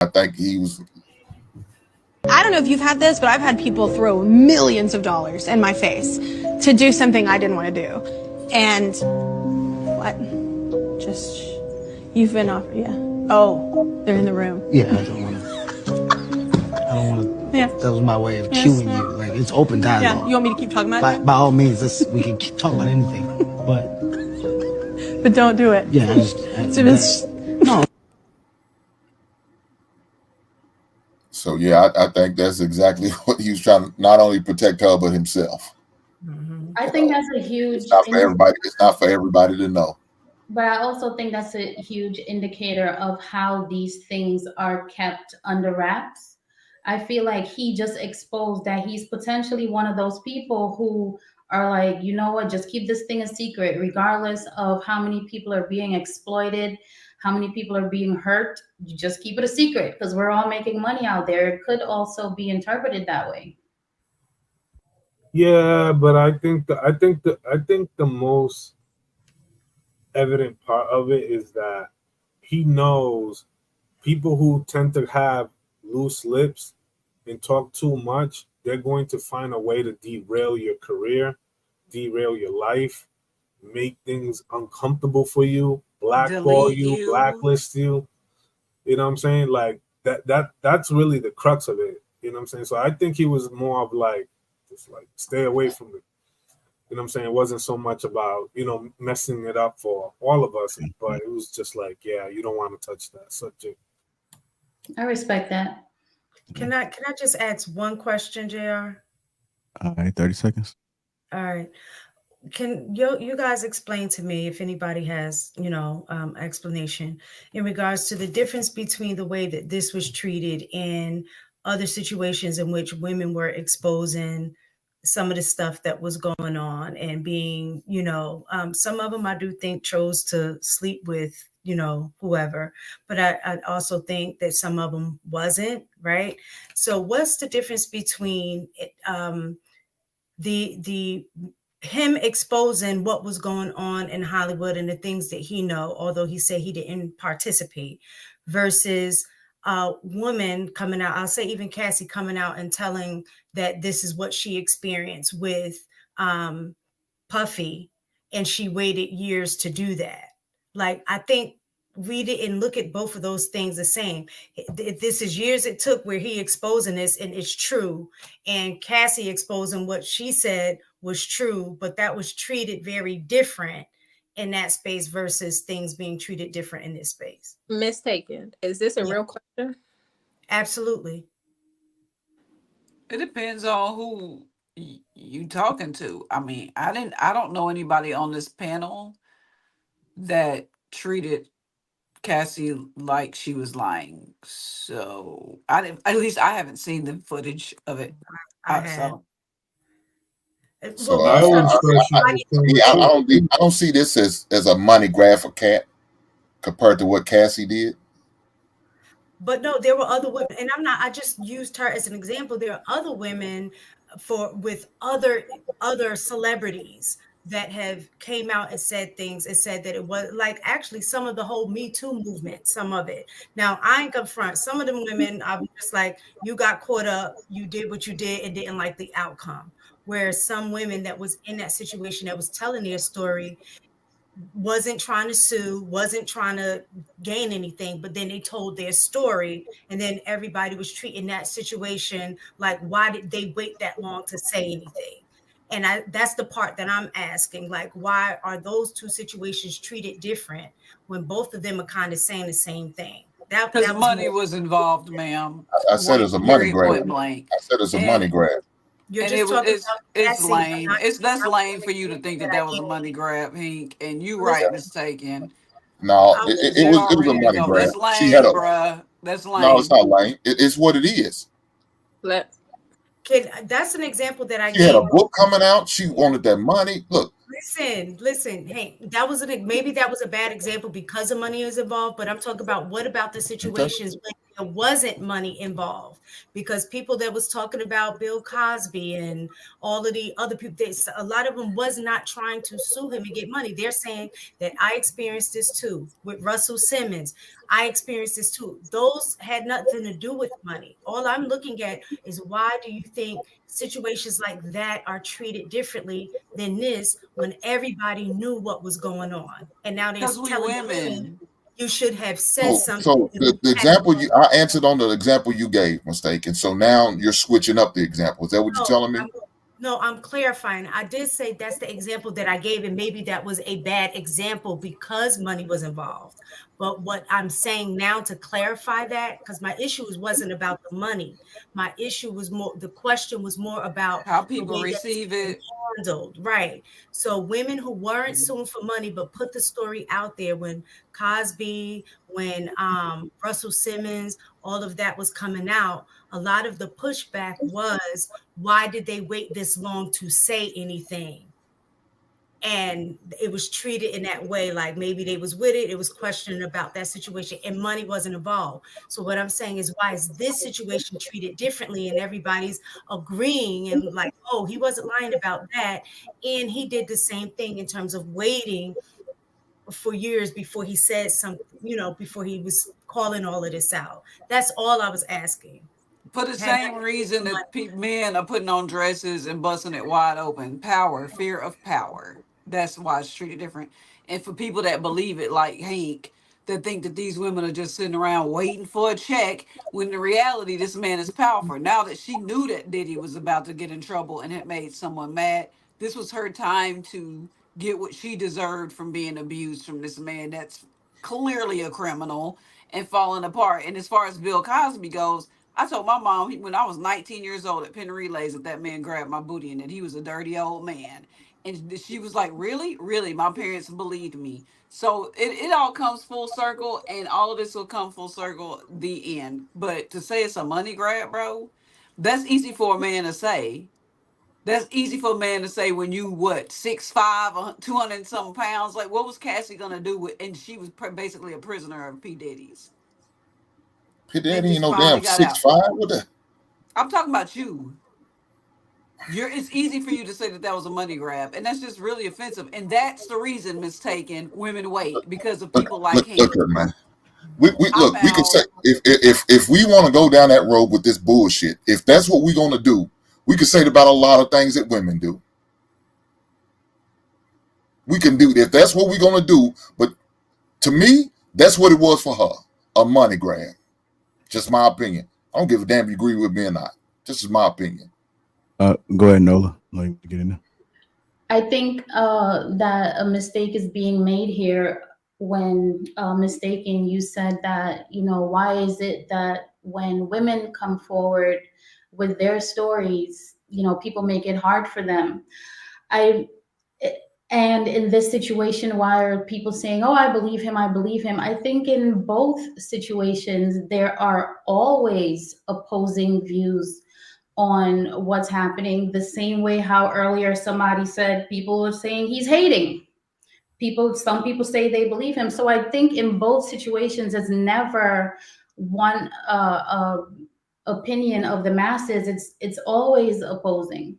I think he was. I don't know if you've had this, but I've had people throw millions of dollars in my face to do something I didn't want to do. And what? Just, you've been offered, yeah. Oh, they're in the room. Yeah, I don't want to. Yeah. That was my way of cueing you. Like, it's open dialogue. Yeah, you want me to keep talking about it? By all means, we can talk about anything. But don't do it. Yeah, no. So yeah, I think that's exactly what he was trying to not only protect her but himself. I think that's a huge. It's not for everybody. It's not for everybody to know. But I also think that's a huge indicator of how these things are kept under wraps. I feel like he just exposed that he's potentially one of those people who are like, you know what, just keep this thing a secret, regardless of how many people are being exploited, how many people are being hurt. You just keep it a secret because we're all making money out there. It could also be interpreted that way. Yeah, but I think the most evident part of it is that he knows people who tend to have loose lips and talk too much, they're going to find a way to derail your career, derail your life, make things uncomfortable for you, blackball you, blacklist you. You know what I'm saying? Like that's really the crux of it. You know what I'm saying? So I think he was more of like, just like stay away from it. You know what I'm saying? It wasn't so much about, messing it up for all of us, but it was just like, yeah, you don't want to touch that subject. I respect that. Can I just ask one question, JR? All right, 30 seconds. All right. Can you guys explain to me, if anybody has, explanation in regards to the difference between the way that this was treated in other situations in which women were exposing some of the stuff that was going on and being, some of them I do think chose to sleep with, whoever, but I also think that some of them wasn't, right? So what's the difference between the him exposing what was going on in Hollywood and the things that he know, although he said he didn't participate, versus a woman coming out, I'll say even Cassie coming out and telling that this is what she experienced with Puffy, and she waited years to do that. Like, I think we didn't look at both of those things the same. This is years it took where he exposing this and it's true, and Cassie exposing what she said was true, but that was treated very different in that space versus things being treated different in this space. Mistaken. Is this a real question? Absolutely. It depends on who you talking to. I mean, I don't know anybody on this panel that treated Cassie like she was lying. So at least I haven't seen the footage of it. I So I don't see this as a money grab for Cat compared to what Cassie did. But no, there were other women, and I just used her as an example. There are other women with other celebrities that have came out and said things and said that it was like actually some of the whole Me Too movement, some of it. Now I ain't confront some of them women. I'm just like, you got caught up, you did what you did and didn't like the outcome. Whereas some women that was in that situation that was telling their story wasn't trying to sue, wasn't trying to gain anything, but then they told their story, and then everybody was treating that situation like, why did they wait that long to say anything? And that's the part that I'm asking, like, why are those two situations treated different when both of them are kind of saying the same thing? Because money was involved, ma'am. I said it's a money grab. I said it's a money grab. It's lame. That's lame for you to think that was a money grab, Hink, and you right, mistaken. No, it was a money grab. That's lame, she had bruh. That's lame. No, it's not lame. It's what it is. That's an example that I She had a book coming out. She wanted that money. Look. Listen. Hey, maybe that was a bad example because the money is involved. But I'm talking about what about the situations when there wasn't money involved, because people that was talking about Bill Cosby and all of the other people, a lot of them was not trying to sue him and get money. They're saying that I experienced this too with Russell Simmons. I experienced this too. Those had nothing to do with money. All I'm looking at is, why do you think situations like that are treated differently than this, when everybody knew what was going on? And now they're Because we telling the women, women. you should have said something. So the example I answered on the example you gave, mistaken. So now you're switching up the example. Is that what you're telling me? No, I'm clarifying. I did say that's the example that I gave, and maybe that was a bad example because money was involved. But what I'm saying now to clarify that, because my issue wasn't about the money. My issue was more, the question was more about how the people way receive it. handled. Right. So women who weren't suing for money, but put the story out there when Cosby, when Russell Simmons, all of that was coming out, a lot of the pushback was, why did they wait this long to say anything? And it was treated in that way, like maybe they was with it. It was questioning about that situation, and money wasn't involved. So what I'm saying is, why is this situation treated differently, and everybody's agreeing and like, oh, he wasn't lying about that, and he did the same thing in terms of waiting for years before he said something, before he was calling all of this out. That's all I was asking. For the same reason that men are putting on dresses and busting it wide open. Power, fear of power. That's why it's treated different. And for people that believe it, like Hink, that think that these women are just sitting around waiting for a check, when in reality, this man is powerful. Now that she knew that Diddy was about to get in trouble and had made someone mad, this was her time to get what she deserved from being abused from this man that's clearly a criminal and falling apart. And as far as Bill Cosby goes, I told my mom when I was 19 years old at Penn Relays that man grabbed my booty and that he was a dirty old man. And she was like, really? Really? My parents believed me. So it all comes full circle, and all of this will come full circle, the end. But to say it's a money grab, bro, that's easy for a man to say. That's easy for a man to say when you, 6'5", 200 and something pounds. Like, what was Cassie going to do with, and she was basically a prisoner of P. Diddy's. P. Diddy ain't no damn 6'5". What the? I'm talking about you. It's easy for you to say that was a money grab, and that's just really offensive. And that's the reason, mistaken, women wait, because of people like him. Look, man. We can say if we want to go down that road with this bullshit, if that's what we're gonna do, we can say it about a lot of things that women do. We can do if that's what we're gonna do, but to me, that's what it was for her, a money grab. Just my opinion. I don't give a damn if you agree with me or not. This is my opinion. Go ahead, Nola. Like to get in there. I think that a mistake is being made here when mistaking. You said that, why is it that when women come forward with their stories, people make it hard for them. And in this situation, why are people saying, oh, I believe him, I believe him? I think in both situations, there are always opposing views on what's happening. The same way how earlier somebody said people are saying he's hating. Some people say they believe him. So I think in both situations, it's never one opinion of the masses. It's always opposing.